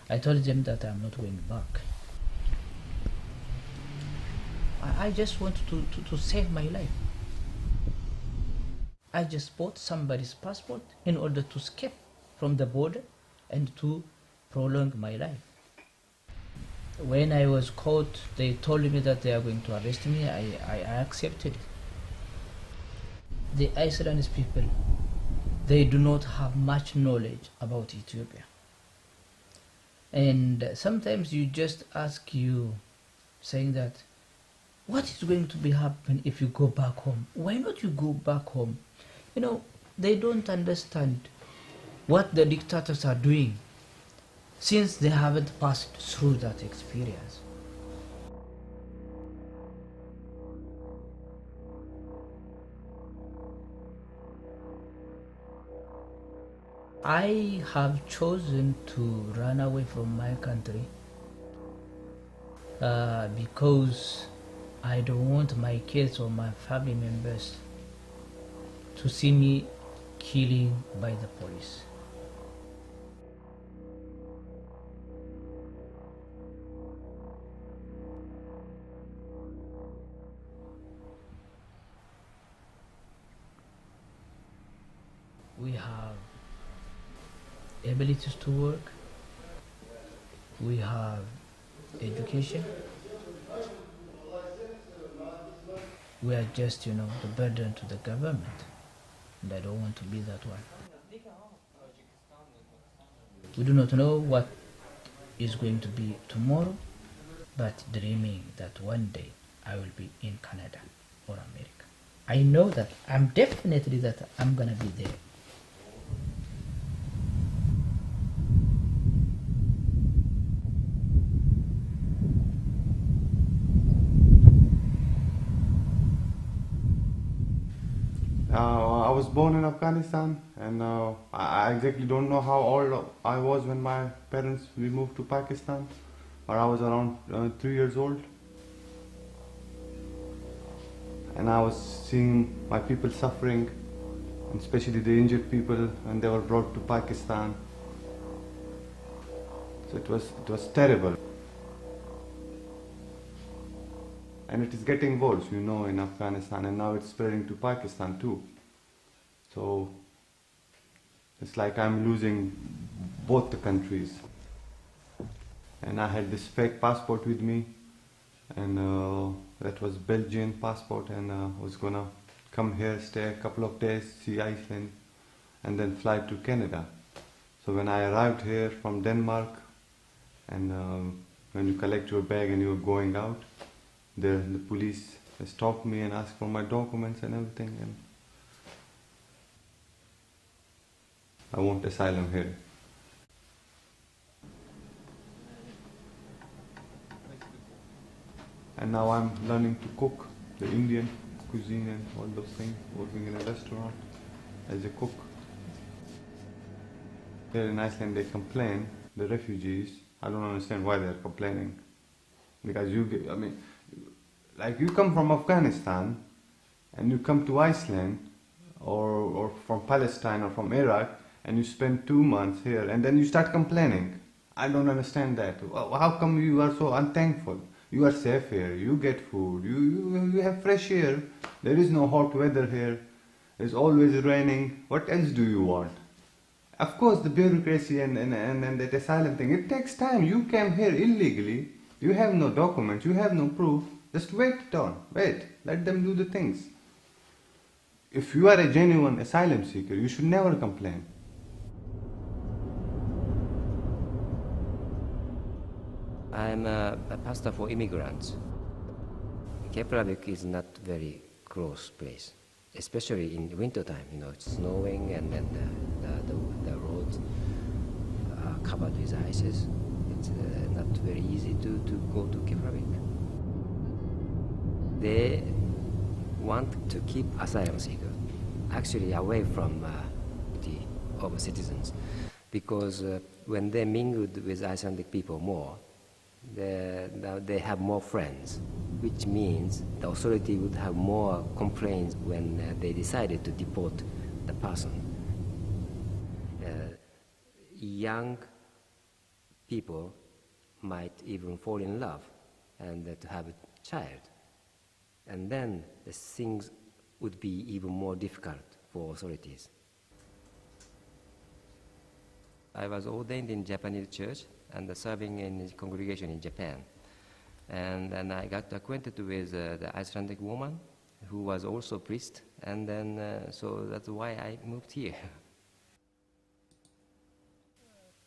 I told them that I'm not going back. I just want to save my life. I just bought somebody's passport in order to escape from the border and to prolong my life. When I was caught, they told me that they are going to arrest me. I accepted it. The Icelandic people, they do not have much knowledge about Ethiopia. And sometimes you just ask you, saying that, what is going to be happen if you go back home? Why not you go back home? You know, they don't understand what the dictators are doing since they haven't passed through that experience. I have chosen to run away from my country because I don't want my kids or my family members to see me killing by the police. We have abilities to work, we have education, we are just, the burden to the government, and I don't want to be that one. We do not know what is going to be tomorrow, but dreaming that one day I will be in Canada or America. I know that I'm definitely that I'm gonna be there. I was born in Afghanistan, and I exactly don't know how old I was when my parents we moved to Pakistan, or I was around 3 years old, and I was seeing my people suffering, and especially the injured people when they were brought to Pakistan. So it was terrible. And it is getting worse, in Afghanistan, and now it's spreading to Pakistan too. So it's like I'm losing both the countries. And I had this fake passport with me, and that was Belgian passport, and was gonna come here, stay a couple of days, see Iceland, and then fly to Canada. So when I arrived here from Denmark, and when you collect your bag and you're going out, the police stopped me and asked for my documents and everything, and I want asylum here. And now I'm learning to cook the Indian cuisine and all those things, working in a restaurant as a cook. Here in Iceland they complain, the refugees, I don't understand why they're complaining. Because like you come from Afghanistan and you come to Iceland or from Palestine or from Iraq and you spend 2 months here and then you start complaining. I don't understand that. How come you are so unthankful? You are safe here, you get food, you have fresh air, there is no hot weather here, it's always raining, what else do you want? Of course the bureaucracy and that asylum thing, it takes time. You came here illegally, you have no documents, you have no proof, just wait it on, wait, let them do the things. If you are a genuine asylum seeker, you should never complain. I'm a pastor for immigrants. Keflavik is not very close place, especially in winter time. It's snowing and then the roads are covered with ices. It's not very easy to go to Keflavik. They want to keep asylum seekers actually away from the other citizens, because when they mingled with Icelandic people more, they have more friends, which means the authority would have more complaints when they decided to deport the person. Young people might even fall in love and to have a child. And then the things would be even more difficult for authorities. I was ordained in Japanese church and serving in the congregation in Japan. And then I got acquainted with the Icelandic woman who was also a priest, and then so that's why I moved here.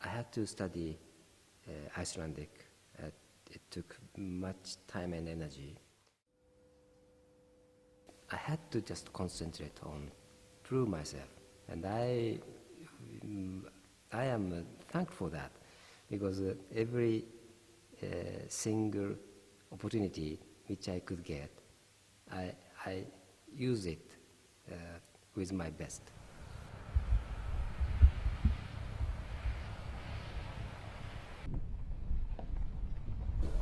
I had to study Icelandic. It took much time and energy. I had to just concentrate on prove myself, and I am thankful for that, because every single opportunity which I could get, I use it with my best.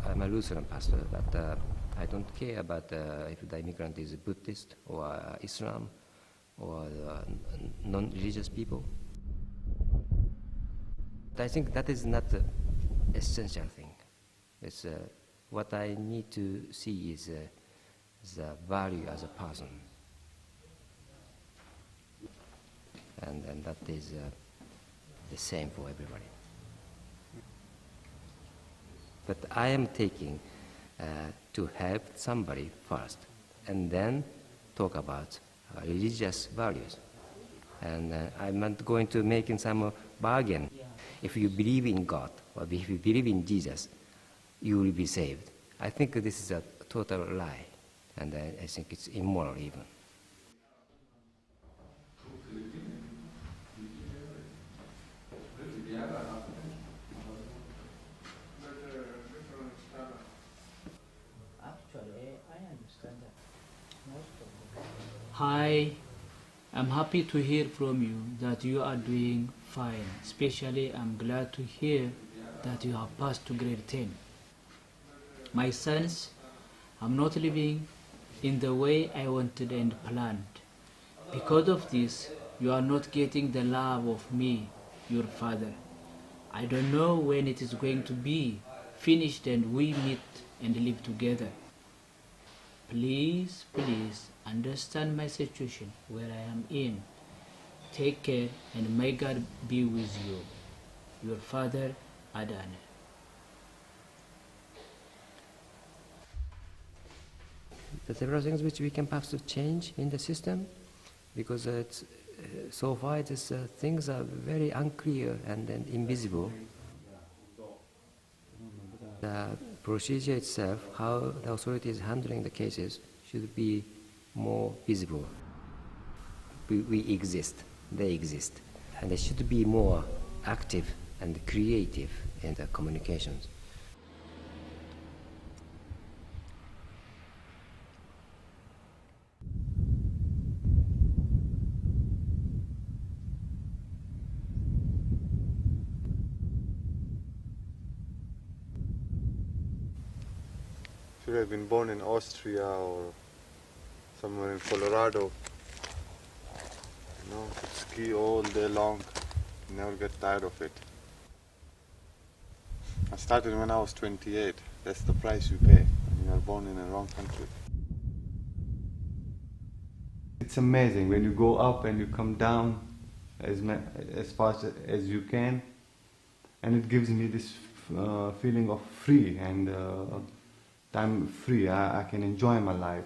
I'm a Lutheran pastor, but I don't care about if the immigrant is Buddhist or Islam or non-religious people. I think that is not the essential thing. It's, what I need to see is the value as a person. And that is the same for everybody. But I am taking to help somebody first, and then talk about religious values. And I'm not going to make some bargain. If you believe in God, or if you believe in Jesus, you will be saved. I think this is a total lie, and I think it's immoral even. Actually, I understand that most of them. Hi, I'm happy to hear from you that you are doing fine. Especially, I'm glad to hear that you have passed to grade 10. My sons, I'm not living in the way I wanted and planned. Because of this, you are not getting the love of me, your father. I don't know when it is going to be finished and we meet and live together. Please, please understand my situation where I am in. Take care and may God be with you. Your father, Adana. There are several things which we can perhaps change in the system, because so far things are very unclear and invisible. The procedure itself, how the authority is handling the cases, should be more visible. We exist, they exist, and they should be more active and creative in the communications. Should have been born in Austria or somewhere in Colorado. You know, could ski all day long, never get tired of it. I started when I was 28. That's the price you pay when you are born in a wrong country. It's amazing when you go up and you come down as fast as you can, and it gives me this feeling of free and I'm free. I can enjoy my life.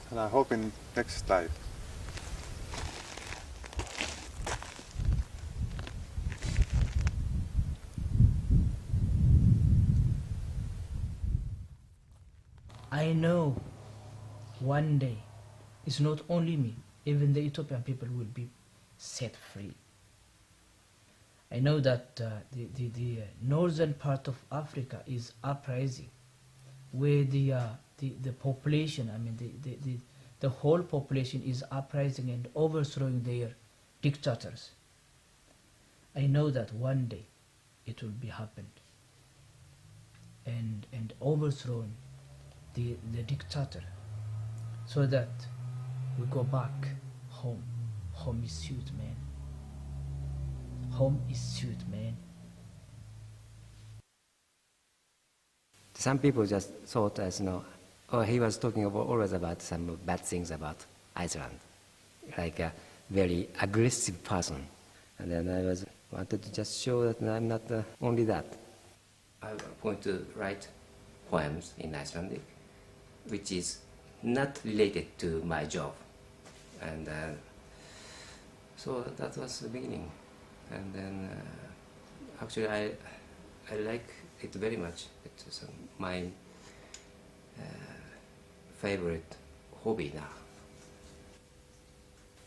And I hope in next life. I know one day it's not only me, even the Ethiopian people will be set free. I know that the northern part of Africa is uprising, where the population, I mean the whole population is uprising and overthrowing their dictators. I know that one day it will be happened and overthrown the dictator, so that we go back home. home is sweet, man. Home is sweet, man. Some people just thought as, oh, he was talking always about some bad things about Iceland, like a very aggressive person. And then I wanted to just show that I'm not only that. I'm going to write poems in Icelandic, which is not related to my job. And so that was the beginning. And then actually I like it very much. It's my favorite hobby now.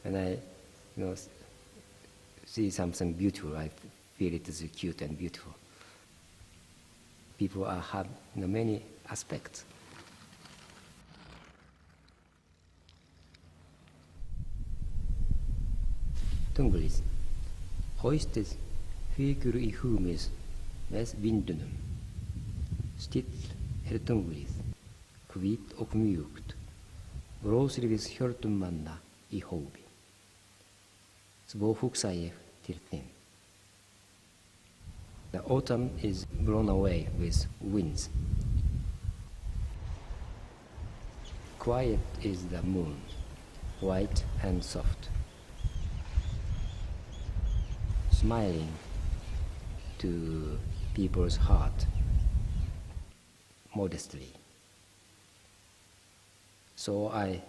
When I see something beautiful, I feel it is cute and beautiful. People have many aspects. Tunglið, hoistið fykur í húmið með vindunum. Still tunglið, hvít og mjúkt, brosir við hjörtum manna í hópi. Svo hugsa ég til þín. The autumn is blown away with winds. Quiet is the moon, white and soft, smiling to people's heart modestly. So I